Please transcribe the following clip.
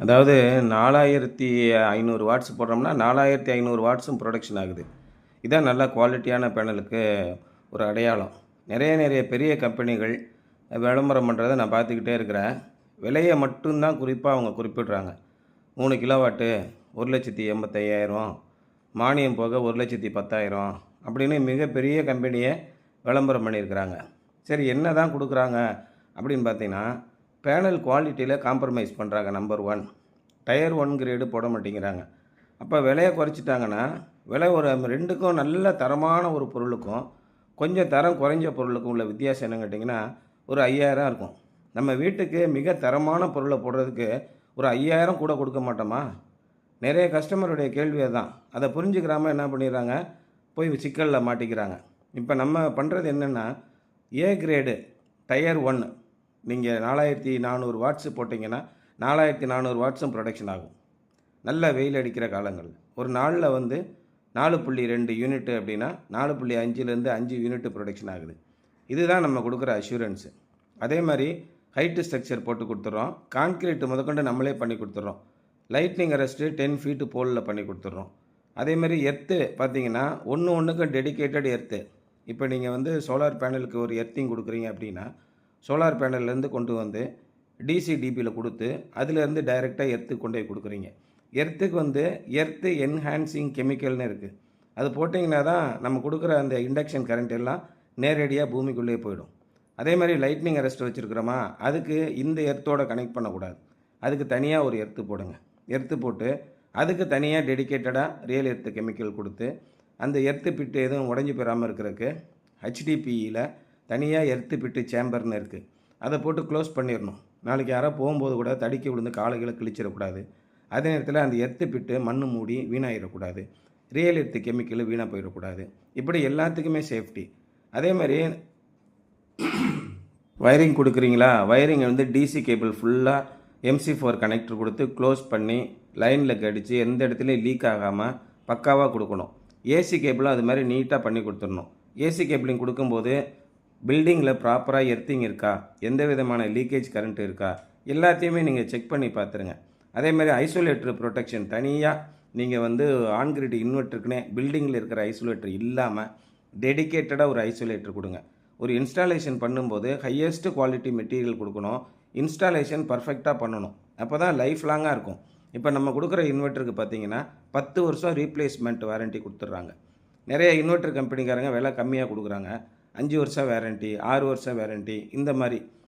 அதாவது 4500 watts போடுறோம்னா, 4500 வாட்ஸும் production ஆகுது. இதான் நல்ல குவாலிட்டியான பேனலுக்கு ஒரு அடையாளம். நிறைய பெரிய கம்பெனிகள் விளம்பரம் பண்ணுறத நான் பார்த்துக்கிட்டே இருக்கிறேன். விலைய மட்டும் தான் குறிப்பா அவங்க குறிப்பிடுறாங்க. 3 கிலோவாட்டு 1,85,000 மானியம் போக 1,10,000 அப்படின்னு மிகப்பெரிய கம்பெனியே விளம்பரம் பண்ணியிருக்கிறாங்க. சரி என்ன தான் குடுக்குறாங்க அப்படின்னு பார்த்தீங்கன்னா, பேனல் குவாலிட்டியில் காம்ப்ரமைஸ் பண்ணுறாங்க நம்பர் 1. டயர் 1 கிரேடு போட மாட்டேங்கிறாங்க. அப்போ விலைய குறைச்சிட்டாங்கன்னா, விலை ஒரு 2க்கும் நல்ல தரமான ஒரு பொருளுக்கும், கொஞ்சம் தரம் குறைஞ்ச பொருளுக்கும் உள்ள வித்தியாசம் என்னன்னு கேட்டிங்கன்னா, ஒரு 5000 இருக்கும். நம்ம வீட்டுக்கு மிக தரமான பொருளை போடுறதுக்கு ஒரு 5000 கூட கொடுக்க மாட்டோமா? நிறைய கஸ்டமருடைய கேள்வி அதான். அதை புரிஞ்சுக்கிறாம என்ன பண்ணிடுறாங்க, போய் சிக்கல்ல மாட்டிக்கிறாங்க. இப்போ நம்ம பண்ணுறது என்னென்னா, ஏ கிரேடு டயர் 1 நீங்கள் 4400 வாட்ஸ் போட்டிங்கன்னா 4400 வாட்ஸும் ப்ரொடக்ஷன் ஆகும். நல்ல வெயில் அடிக்கிற காலங்கள். ஒரு நாளில் வந்து 4.2 யூனிட்டு அப்படின்னா 4.5லேருந்து 5 யூனிட் ப்ரொடக்ஷன் ஆகுது. இதுதான் நம்ம கொடுக்குற அஷ்யூரன்ஸு. அதே மாதிரி ஹைட்டு ஸ்ட்ரக்சர் போட்டு கொடுத்துட்றோம். கான்கிரீட் முதற்கொண்டு நம்மளே பண்ணி கொடுத்துட்றோம். லைட்னிங் அரெஸ்ட்டு 10 ஃபீட்டு போலில் பண்ணி கொடுத்துட்றோம். அதேமாதிரி எர்த்து பார்த்தீங்கன்னா ஒன்றுக்கும் டெடிக்கேட்டட் எர்த்து. இப்போ நீங்கள் வந்து சோலார் பேனலுக்கு ஒரு எர்த்திங் கொடுக்குறீங்க அப்படின்னா, சோலார் பேனல்லேருந்து கொண்டு வந்து டிசி டிபியில் கொடுத்து அதிலேருந்து டைரெக்டாக எர்த்துக்கு கொண்டு போய் கொடுக்குறீங்க. எர்த்துக்கு வந்து எர்த்து என்ஹான்சிங் கெமிக்கல்னு இருக்குது. அது போட்டிங்கன்னா தான் நம்ம கொடுக்குற அந்த இண்டக்ஷன் கரண்ட் எல்லாம் நேரடியாக பூமிக்குள்ளேயே போயிடும். அதே மாதிரி லைட்னிங் அரெஸ்ட் வச்சுருக்கிறோமா, அதுக்கு இந்த எர்த்தோட கனெக்ட் பண்ணக்கூடாது. அதுக்கு தனியாக ஒரு எர்த்து போடுங்க. எர்த்து போட்டு அதுக்கு தனியாக டெடிக்கேட்டடாக ரியல் எர்த்து கெமிக்கல் கொடுத்து, அந்த எர்த்து பிட்டு எதுவும் உடஞ்சி போயிடாமல் இருக்கிறதுக்கு ஹெச்டிபியில் தனியாக எர்த்து பிட்டு சேம்பர்னு இருக்குது. அதை போட்டு க்ளோஸ் பண்ணிடணும். நாளைக்கு யாராவது போகும்போது கூட தடுக்கி விழுந்து காலைகளை கிழிச்சிடக்கூடாது. அதே நேரத்தில் அந்த எர்த்து பிட்டு மண் மூடி வீணாகிடக்கூடாது. ரியல் எர்த்து கெமிக்கல் வீணாக போயிடக்கூடாது. இப்படி எல்லாத்துக்குமே சேஃப்டி. அதே மாதிரி வயரிங் கொடுக்குறீங்களா, வயரிங் வந்து டிசி கேபிள் ஃபுல்லாக MC4 கனெக்டர் கொடுத்து க்ளோஸ் பண்ணி லைனில் கடித்து எந்த இடத்துலையும் லீக் ஆகாமல் பக்காவாக கொடுக்கணும். ஏசி கேபிளும் அது மாதிரி நீட்டாக பண்ணி கொடுத்துடணும். ஏசி கேபிளிங் கொடுக்கும்போது பில்டிங்கில் ப்ராப்பராக எர்த்திங் இருக்கா, எந்த விதமான லீக்கேஜ் கரண்ட் இருக்கா, எல்லாத்தையுமே நீங்கள் செக் பண்ணி பார்த்துருங்க. அதேமாதிரி ஐசோலேட்டர் ப்ரொடெக்ஷன் தனியாக நீங்கள் வந்து ஆன்கிரிட் இன்வெர்ட்டருக்குனே பில்டிங்கில் இருக்கிற ஐசோலேட்டர் இல்லாமல் டெடிக்கேட்டடாக ஒரு ஐசோலேட்டர் கொடுங்க. ஒரு இன்ஸ்டாலேஷன் பண்ணும்போது ஹையஸ்ட் குவாலிட்டி மெட்டீரியல் கொடுக்கணும். இன்ஸ்டாலேஷன் பர்ஃபெக்டாக பண்ணணும். அப்போ தான் லைஃப் லாங்காக இருக்கும். இப்போ நம்ம கொடுக்குற இன்வெர்ட்டருக்கு பார்த்தீங்கன்னா 10 வருஷம் ரீப்ளேஸ்மெண்ட் வாரண்ட்டி கொடுத்துட்றாங்க. நிறைய இன்வெர்ட்டர் கம்பெனிக்காரங்க விலை கம்மியாக கொடுக்குறாங்க. 5 வருஷம் வேரண்ட்டி, 6 வருஷம் வேரண்ட்டி, இந்த மாதிரி.